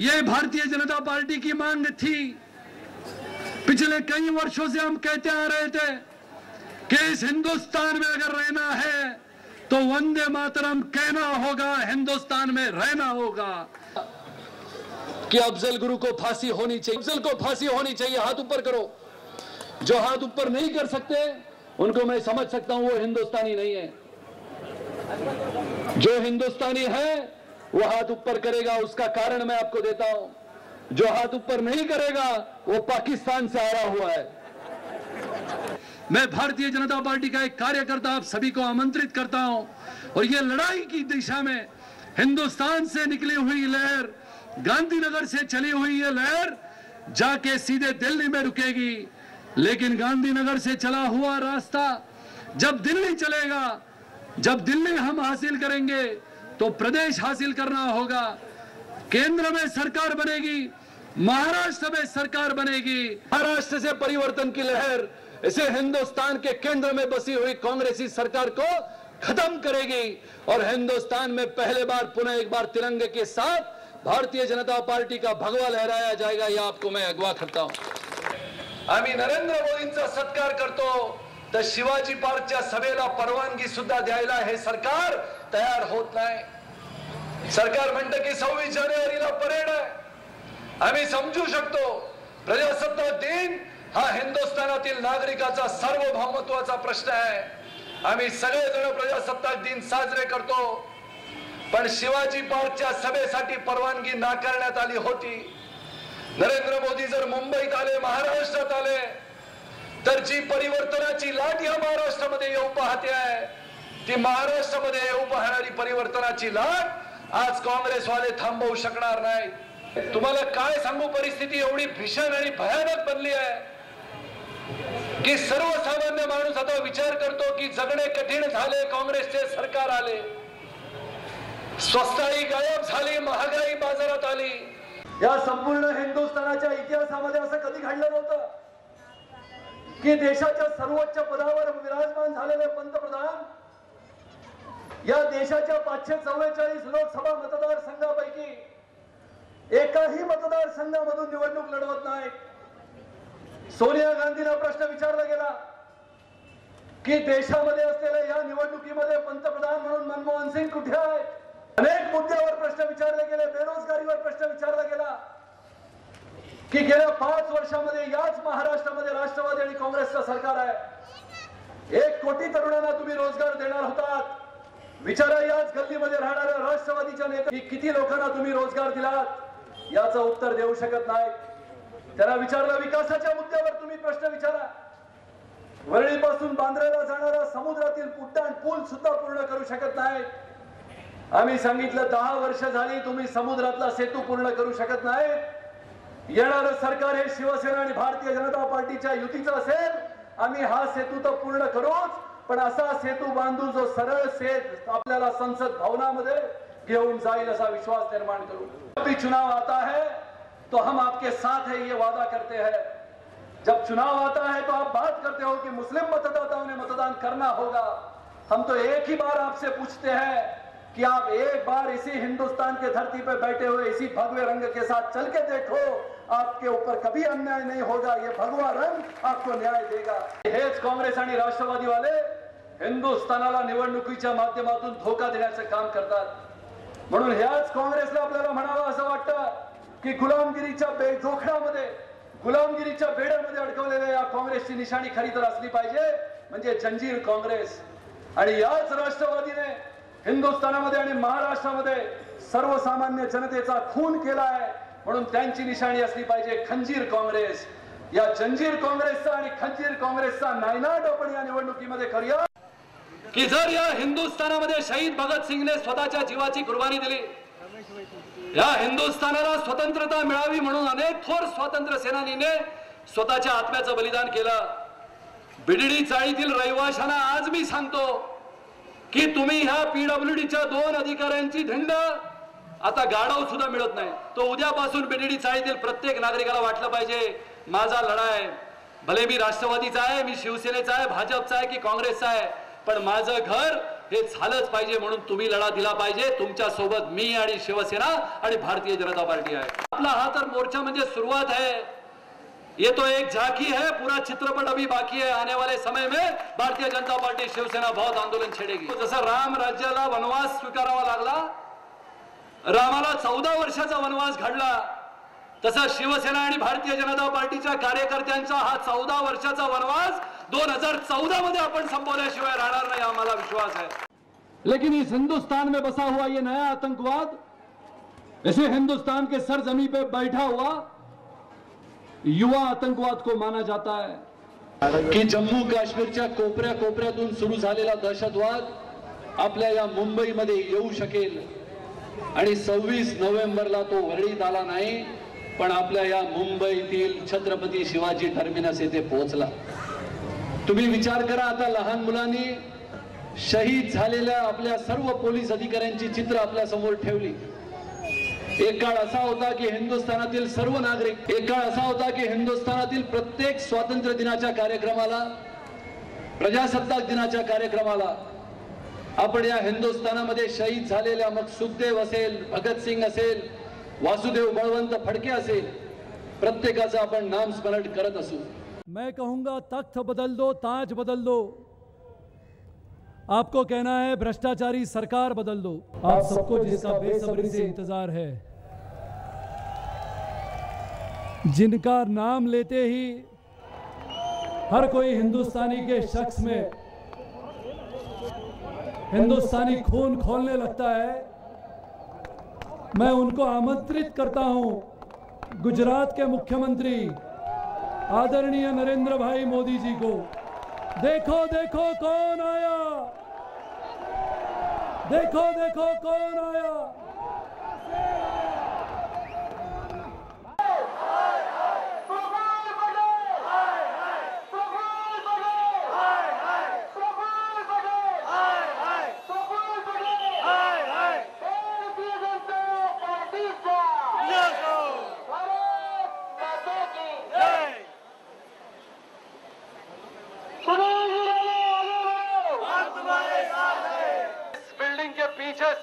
ये भारतीय जनता पार्टी की मांग थी। पिछले कई वर्षों से हम कहते आ रहे थे कि इस हिंदुस्तान में अगर रहना है तो वंदे मातरम कहना होगा, हिंदुस्तान में रहना होगा। कि अफजल गुरु को फांसी होनी चाहिए, अफजल को फांसी होनी चाहिए। हाथ ऊपर करो। जो हाथ ऊपर नहीं कर सकते उनको मैं समझ सकता हूं, वो हिंदुस्तानी नहीं है। जो हिंदुस्तानी है वो हाथ ऊपर करेगा। उसका कारण मैं आपको देता हूं। जो हाथ ऊपर नहीं करेगा वो पाकिस्तान से आया हुआ है। मैं भारतीय जनता पार्टी का एक कार्यकर्ता आप सभी को आमंत्रित करता हूं, और ये लड़ाई की दिशा में हिंदुस्तान से निकली हुई लहर, गांधीनगर से चली हुई ये लहर जाके सीधे दिल्ली में रुकेगी। लेकिन गांधीनगर से चला हुआ रास्ता जब दिल्ली चलेगा, जब दिल्ली हम हासिल करेंगे तो प्रदेश हासिल करना होगा। केंद्र में सरकार बनेगी, महाराष्ट्र में सरकार बनेगी। महाराष्ट्र से परिवर्तन की लहर इसे हिंदुस्तान के केंद्र में बसी हुई कांग्रेसी सरकार को खत्म करेगी, और हिंदुस्तान में पहले बार पुनः एक बार तिरंगे के साथ भारतीय जनता पार्टी का भगवा लहराया जाएगा। यह आपको मैं अगवा करता हूं। आम्ही नरेंद्र मोदींचा सत्कार करतो, तर शिवाजी पार्कच्या सभेला परवानगी सुद्धा द्यायला हे सरकार तयार होत नाही। सरकार म्हणते की 26 जानेवारीला परेड आहे। आम्ही समजू शकतो, प्रजासत्ताक दिन हा हिंदुस्थानातील नागरिकाचा सार्वभौमत्वाचा प्रश्न आहे। आम्ही सगळेजण प्रजासत्ताक दिन साजरे करतो, पण शिवाजी पार्कच्या सभेसाठी परवानगी नाकारण्यात आली होती। नरेंद्र मोदी जर मुंबईत आले, महाराष्ट्रात आले, तर जी परिवर्तनाची लाट या महाराष्ट्रामध्ये येऊ पाहते आहे, ती महाराष्ट्रामध्ये येऊ पाहणारी परिवर्तनाची लाट आज काँग्रेसवाले थांबवू शकणार नाही। तुम्हाला काय सांगू, परिस्थिती एवढी भीषण आणि भयानक बनली आहे की सर्वसामान्य माणूस आता विचार करतो की जगणे कठीण झाले, काँग्रेसचे सरकार आले, स्वस्ताई गायब झाली, महागाई बाजारात आली। या संपूर्ण हिंदुस्थानाच्या इतिहासामध्ये असं कधी घडलं नव्हतं की देशाच्या सर्वोच्च पदावर विराजमान झालेले पंतप्रधान या देशाच्या 544 लोकसभा मतदारसंघापैकी एकाही मतदारसंघामधून निवडणूक लढवत नाहीत। सोनिया गांधींना प्रश्न विचारला गेला की देशामध्ये असलेल्या या निवडणुकीमध्ये पंतप्रधान म्हणून मनमोहन सिंग कुठे आहेत? अनेक मुद्द्यावर प्रश्न विचारले गेले, बेरोजगारीवर प्रश्न विचारला गेला की गेल्या 5 वर्षामध्ये याच महाराष्ट्रामध्ये राष्ट्रवादी आणि काँग्रेसचं सरकार आहे। 1 कोटी तरुणांना तुम्ही रोजगार देणार होतात। विचारा याच गल्लीमध्ये राहणाऱ्या राष्ट्रवादीच्या नेत्यांनी किती लोकांना तुम्ही रोजगार दिलात? याचं उत्तर देऊ शकत नाही। त्यांना विचारलं, विकासाच्या मुद्द्यावर तुम्ही प्रश्न विचारा। वरळीपासून बांद्र्याला जाणारा समुद्रातील उड्डाण पूल सुद्धा पूर्ण करू शकत नाही। आम्ही सांगितलं 10 वर्ष झाली तुम्ही समुद्रातला सेतू पूर्ण करू शकत नाही। येणारं सरकार हे शिवसेना आणि भारतीय जनता पार्टीच्या युतीचं असेल। आम्ही हा सेतू तर पूर्ण करूच, पण असा सेतू बांधू जो सरळ सेत आपल्याला संसद भवनामध्ये घेऊन जाईल असा विश्वास निर्माण करू। अभी चुनाव आता है तो हम आपके साथ है, ये वादा करते हैं। जब चुनाव आता है तो आप बात करते हो कि मुस्लिम मतदाताओं ने मतदान करना होगा। हम तो एक ही बार आपसे पूछते हैं कि आप एक बार इसी हिंदुस्तान के धरती पे बैठे हुए इसी भगवे रंग के साथ चल के देखो, आपके ऊपर कभी अन्याय नहीं होगा। ये भगवा रंग आपको न्याय देगा। हेच काँग्रेस आणि राष्ट्रवादी वाले हिंदुस्थानाला निवडणुकीच्या माध्यमातून धोका देण्याचं काम करतात। म्हणून ह्याच काँग्रेसला आपल्याला म्हणावं असं वाटतं की गुलामगिरीच्या बेजोखडामध्ये, गुलामगिरीच्या बेड्यामध्ये अडकवलेल्या या काँग्रेसची निशाणी खरी तर असली पाहिजे म्हणजे जंजीर काँग्रेस। आणि याच राष्ट्रवादीने हिंदुस्थानामध्ये आणि महाराष्ट्रामध्ये सर्वसामान्य जनतेचा खून केला आहे, म्हणून त्यांची निशाणी असली पाहिजे खंजीर काँग्रेस। या जंजीर काँग्रेसचा आणि खंजीर काँग्रेसचा नायनाट आपण या निवडणुकीमध्ये करूया की जर या हिंदुस्थानामध्ये शहीद भगत सिंगने स्वतःच्या जीवाची कुर्बानी दिली, या हिंदुस्थानाला स्वतंत्रता मिळावी म्हणून अनेक थोर स्वातंत्र्य सेनानीने स्वतःच्या आत्म्याचं बलिदान केलं। बीडीडी चाळीतील रहिवाशांना आज मी सांगतो की तुम्ही ह्या पीडब्ल्यूडीच्या 2 अधिकाऱ्यांची धिंड आता गाढव सुद्धा मिळत नाही। तो उद्यापासून बीडीडी चाळीतील प्रत्येक नागरिकाला वाटलं पाहिजे माझा लढा आहे, भले मी राष्ट्रवादीचा आहे, मी शिवसेनेचा आहे, भाजपचा आहे की काँग्रेसचा आहे, पण माझं घर हे झालंच पाहिजे, म्हणून तुम्ही लढा दिला पाहिजे. तुमच्या सोबत मी आणि शिवसेना आणि भारतीय जनता पार्टी आहे. आपला हा तर मोर्चा म्हणजे सुरुवात है, ये तो एक झांकी है, पूरा चित्रपट अभी बाकी है. आने वाले समय में भारतीय जनता पार्टी शिवसेना बहुत आंदोलन छेड़ेगी. जसं राम राज्याला वनवास स्वीकारावा लागला, रामाला 14 वर्षाचा वनवास घडला, तसा शिवसेना आणि भारतीय जनता पार्टीच्या कार्यकर्त्यांचा हा 14 वर्षाचा वनवास 2014 मध्ये आपण संपवल्याशिवाय राहणार नाही, आम्हाला विश्वास है. लेकिन इस हिंदुस्तान में बसा हुआ ये नया आतंकवाद, इसे हिंदुस्तान के सरजमी पे बैठा हुआ युवा आतंकवाद को माना जाता है की जम्मू काश्मीरच्या कोपऱ्या कोपऱ्यातून सुरू झालेला दहशतवाद आपल्या या मुंबईमध्ये येऊ शकेल. आणि 26 नोव्हेंबरला तो वर्णित आला नाही, पण आपल्या या मुंबईतील छत्रपती शिवाजी टर्मिनस येथे पोहोचला. तुम्ही विचार करा, आता लहान मुलांनी शहीद झालेल्या आपल्या सर्व पोलीस अधिकाऱ्यांची चित्र आपल्या समोर ठेवली. एक काळ असा होता की हिंदुस्थानातील सर्व नागरिक, एक काळ असा होता की हिंदुस्थानातील प्रत्येक स्वातंत्र्य दिनाच्या कार्यक्रमाला, प्रजासत्ताक दिनाच्या कार्यक्रमाला आपण या हिंदुस्थानामध्ये शहीद झालेल्या, मग सुखदेव असेल, भगतसिंग असेल, वासुदेव बळवंत फडके असेल, प्रत्येकाचं आपण नाम स्मरण करत असू. मैं कहूंगा तख्त बदल दो, ताज बदल दो. आपको कहना है भ्रष्टाचारी सरकार बदल दो. आप सबको जिसका बेसब्री से इंतजार है, जिनका नाम लेते ही हर कोई हिंदुस्तानी के शख्स में हिंदुस्तानी खून खोलने लगता है, मैं उनको आमंत्रित करता हूं गुजरात के मुख्यमंत्री आदरणीय नरेंद्र भाई मोदी जी को. देखो देखो कौन आया, देखो देखो कौन आया.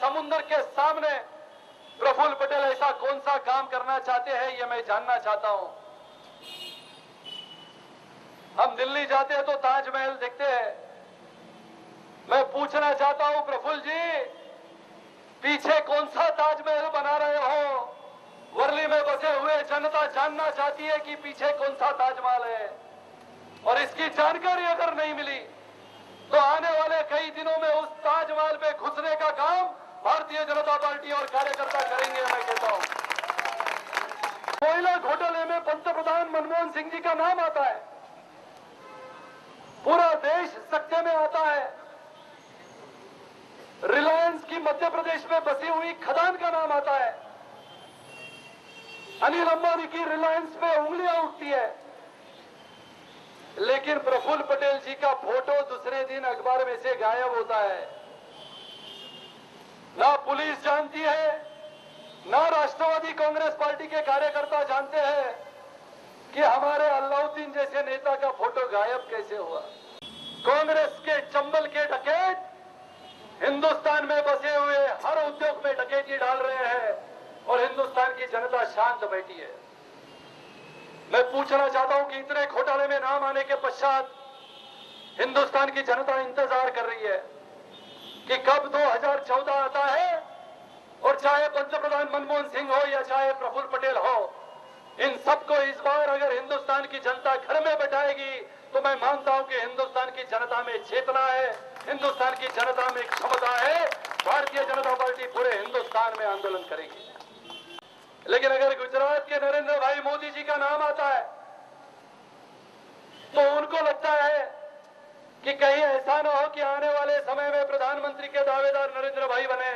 समुद्र के सामने प्रफुल्ल पटेल ऐसा कौन सा काम करना चाहते हैं, ये मैं जानना चाहता हूं. हम दिल्ली जाते हैं तो ताजमहल देखते हैं. मैं पूछना चाहता हूं प्रफुल्ल जी, पीछे कौन सा ताजमहल बना रहे हो? वर्ली में बसे हुए जनता जानना चाहती है कि पीछे कौन सा ताजमहल है, और इसकी जानकारी अगर नहीं मिली तो आने वाले कई दिनों में उस ताजमहल पे घुसने का काम भारतीय जनता पार्टी और कार्यकर्ता करेंगे. मैं कहता हूं, कोयला घोटाले में पंतप्रधान मनमोहन सिंह जी का नाम आता है, पूरा देश सकते में आता है. रिलायंस की मध्य प्रदेश में बसी हुई खदान का नाम आता है. अनिल अंबानी की रिलायंस पे उंगलियां उठती है, लेकिन प्रफुल्ल पटेल जी का फोटो दूसरे दिन अखबार में से गायब होता है. ना पुलिस जानती है, ना राष्ट्रवादी कांग्रेस पार्टी के कार्यकर्ता जानते हैं कि हमारे अलाउद्दीन जैसे नेता का फोटो गायब कैसे हुआ. कांग्रेस के चंबल के डकैत हिंदुस्तान में बसे हुए हर उद्योग में डकैती डाल रहे हैं और हिंदुस्तान की जनता शांत बैठी है. मैं पूछना चाहता हूं कि इतने घोटाले में नाम आने के पश्चात हिंदुस्तान की जनता इंतजार कर रही है कि कब 2014 आता है, और चाहे पंतप्रधान मनमोहन सिंह हो या चाहे प्रफुल्ल पटेल हो, इन सबको इस बार अगर हिंदुस्तान की जनता घर में बैठाएगी तो मैं मानता हूं कि हिंदुस्तान की जनता में चेतना है, हिंदुस्तान की जनता में क्षमता है. भारतीय जनता पार्टी पूरे हिंदुस्तान में आंदोलन करेगी. लेकिन अगर गुजरात के नरेंद्र भाई मोदी जी का नाम आता है तो उनको लगता है कि कहीं ऐसा न हो कि आने वाले समय में प्रधानमंत्री के दावेदार नरेंद्र भाई बने.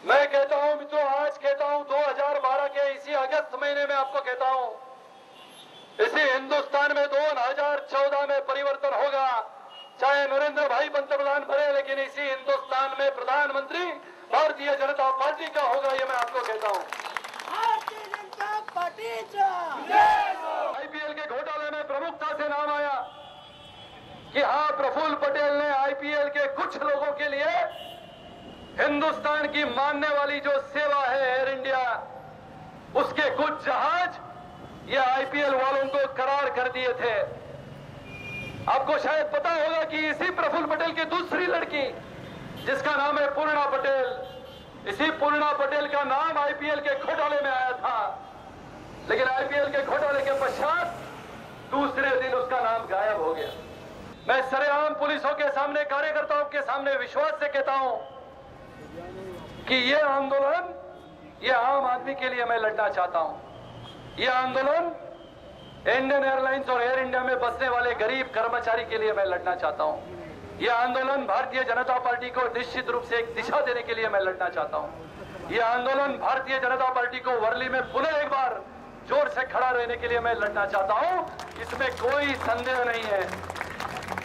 मैं कहता हूं मित्रों, आज कहता हूं 2012 के इसी अगस्त महीने में आपको कहता हूं, इसी हिंदुस्तान में 2014 में परिवर्तन होगा. चाहे नरेंद्र भाई पंतप्रधान बने, लेकिन इसी हिंदुस्तान में प्रधानमंत्री भारतीय जनता पार्टी का होगा, ये मैं आपको कहता हूं. भारतीय जनता पार्टी आईपीएल के घोटाले में प्रमुखता से नाम आया. कि हाँ, प्रफुल्ल पटेल ने आईपीएल के कुछ लोगों के लिए हिंदुस्तान की मानने वाली जो सेवा है एयर इंडिया, उसके कुछ जहाज ये आईपीएल वालों को करार कर दिए थे। आपको शायद पता होगा कि इसी प्रफुल्ल पटेल की दूसरी लड़की, जिसका नाम है पूर्णा पटेल, इसी पूर्णा पटेल का नाम आईपीएल के घोटाले में आया था, लेकिन आईपीएल के घोटाले के पश्चात दूसरे दिन उसका नाम गायब हो गया। मैं सरेआम पुलिसों के सामने, कार्यकर्ताओं के सामने विश्वास से कहता हूं कि ये आंदोलन, ये आम आदमी के लिए मैं लड़ना चाहता हूं। ये आंदोलन इंडियन एयरलाइंस और एयर इंडिया में बसने वाले गरीब कर्मचारी के लिए मैं लड़ना चाहता हूं। यह आंदोलन भारतीय जनता पार्टी को निश्चित रूप से एक दिशा देने के लिए मैं लड़ना चाहता हूं। यह आंदोलन भारतीय जनता पार्टी को वर्ली में पुनः एक बार जोर से खड़ा रहने के लिए मैं लड़ना चाहता हूं। इसमें कोई संदेह नहीं है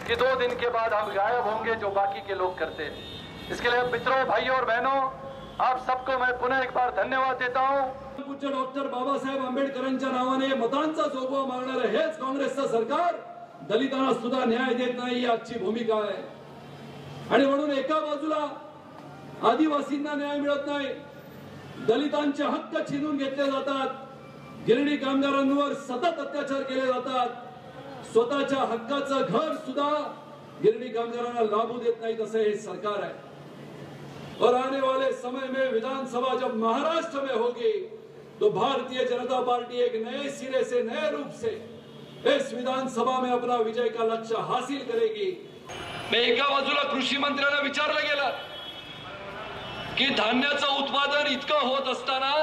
कि 2 दिन के बाद हम गायब होंगे जो बाकी के लोग करते हैं। इसके लिए मित्रों, भाइयों और बहनों, आप सबको मैं पुनः एक बार धन्यवाद देता हूं। पूज्य डॉक्टर बाबासाहेब आंबेडकरांच्या नावाने मतांचा जोगवा मागणारं हेच काँग्रेसचं सरकार दलितांना सुद्धा न्याय देत नाही, ही आजची भूमिका आहे। आणि म्हणून एका बाजूला आदिवासींना न्याय मिळत नाही, दलितांचे हक्क छीनून घेतले जातात, गिरणी कामगारांवर सतत अत्याचार केले जातात, स्वतःच्या हक्काचं घर सुद्धा गिरणी कामगारांना लाभू देत नाही, तसे हे सरकार है। और आने वाले समय में विधानसभा जब महाराष्ट्र में होगी तो भारतीय जनता पार्टी एक नए सिरे से, नए रूप से इस विधानसभा में अपना विजय का लक्ष्य हासिल करेगी। मैं एका बाजूला कृषी मंत्र्यांना विचारलं गेलं की धान्याचं उत्पादन इतकं होत असताना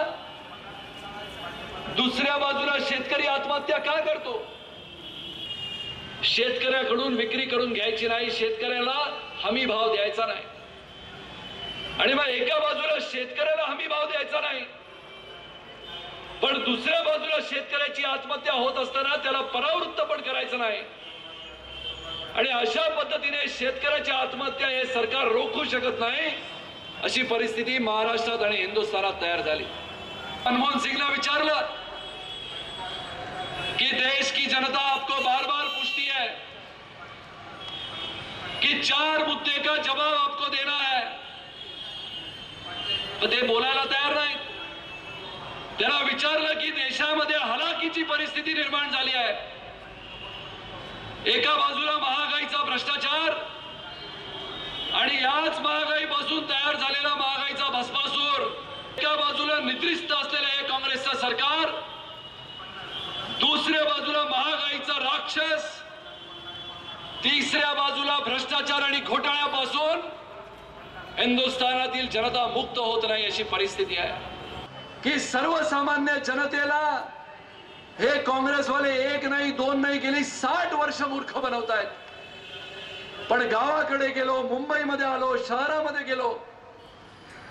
दुसऱ्या बाजूला शेतकरी आत्महत्या का करतो? शेतकऱ्याकडून विक्री करून घ्यायची नाही, शेतकऱ्याला हमी भाव द्यायचा नाही। आणि मग एका बाजूला शेतकऱ्याला हमी भाव द्यायचा नाही, पण दुसऱ्या बाजूला शेतकऱ्याची आत्महत्या होत असताना त्याला परावृत्त पण करायचं नाही। आणि अशा पद्धतीने शेतकऱ्याची आत्महत्या हे सरकार रोखू शकत नाही, अशी परिस्थिती महाराष्ट्रात आणि हिंदुस्थानात तयार झाली। मनमोहन सिंहला विचारलं कि देश की जनता आपको बार बार पूछती है कि 4 मुद्दे का जवाब आपको देना है, पण ते बोलायला तयार नाही। त्याला विचारलं की देशामध्ये हलाखीची परिस्थिती निर्माण झाली आहे, एका बाजूला महागाईचा भ्रष्टाचार आणि याच महागाईपासून तयार झालेला महागाईचा भस्मासूर, एका बाजूला निद्रिस्त असलेले हे काँग्रेसचं सरकार, दुसऱ्या बाजूला महागाईचा राक्षस, तिसऱ्या बाजूला भ्रष्टाचार आणि घोटाळ्यापासून हिंदुस्थानातील जनता मुक्त होत नाही, अशी परिस्थिती आहे की सर्वसामान्य जनतेला हे काँग्रेसवाले 1 नाही 2 नाही गेली 60 वर्ष मूर्ख बनवतायत। पण गावाकडे गेलो, मुंबईमध्ये आलो, शहरामध्ये गेलो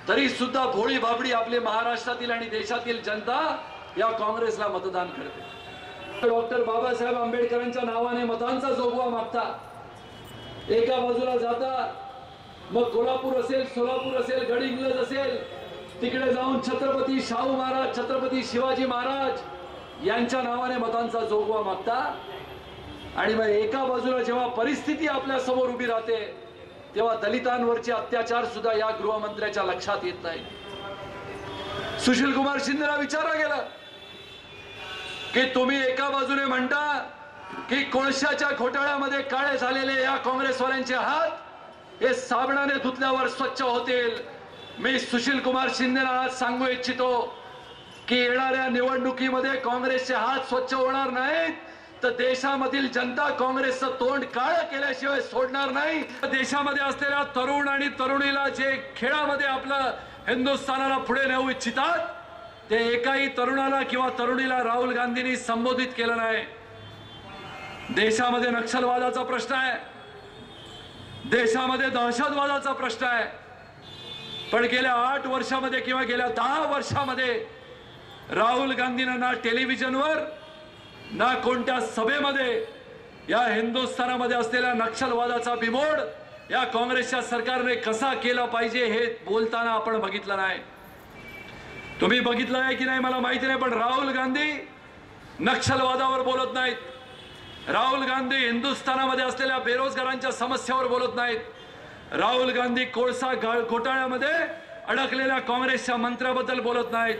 तरी सुद्धा भोळी बाबडी आपले महाराष्ट्रातील आणि देशातील जनता या काँग्रेसला मतदान करते। डॉक्टर बाबासाहेब आंबेडकरांच्या नावाने मतांचा जोगवा मागता एका बाजूला जाता, मग कोल्हापूर असेल, सोलापूर असेल, गडहिंग्लज असेल, तिकडे जाऊन छत्रपती शाहू महाराज, छत्रपती शिवाजी महाराज यांच्या नावाने मतांचा जोगवा मागता। आणि मग एका बाजूला जेव्हा परिस्थिती आपल्या समोर उभी राहते तेव्हा दलितांवरचे अत्याचार सुद्धा या गृहमंत्र्याच्या लक्षात येत नाही। सुशील कुमार शिंदेला विचारलं गेलं की तुम्ही एका बाजूने म्हणता की कोळशाच्या घोटाळ्यामध्ये काळे झालेले या काँग्रेसवाल्यांचे हात हे साबणाने धुतल्यावर स्वच्छ होतील। मी सुशील कुमार शिंदेला आज सांगू इच्छितो की येणाऱ्या निवडणुकीमध्ये काँग्रेसचे हात स्वच्छ होणार नाहीत तर देशामधील जनता काँग्रेसचं तोंड काळं केल्याशिवाय सोडणार नाही। देशामध्ये असलेल्या तरुण आणि तरुणीला जे खेळामध्ये आपलं हिंदुस्थानाला पुढे नेऊ इच्छितात ते एकाही तरुणाला किंवा तरुणीला राहुल गांधींनी संबोधित केलं नाही। देशामध्ये नक्षलवादाचा प्रश्न आहे, देशामध्ये दहशतवादाचा प्रश्न आहे, पण गेल्या 8 वर्षामध्ये किंवा गेल्या 10 वर्षामध्ये राहुल गांधींना ना टेलिव्हिजनवर ना कोणत्या सभेमध्ये या हिंदुस्थानामध्ये असलेल्या नक्षलवादाचा बिमोड या काँग्रेसच्या सरकारने कसा केला पाहिजे हे बोलताना आपण बघितलं नाही। तुम्ही बघितलं आहे की नाही मला माहिती नाही, पण राहुल गांधी नक्षलवादावर बोलत नाहीत, राहुल गांधी हिंदुस्थानामध्ये असलेल्या बेरोजगारांच्या समस्यावर बोलत नाहीत। राहुल गांधी कोळसा घोटाळ्यामध्ये अडकलेल्या काँग्रेसच्या मंत्र्याबद्दल बोलत नाहीत।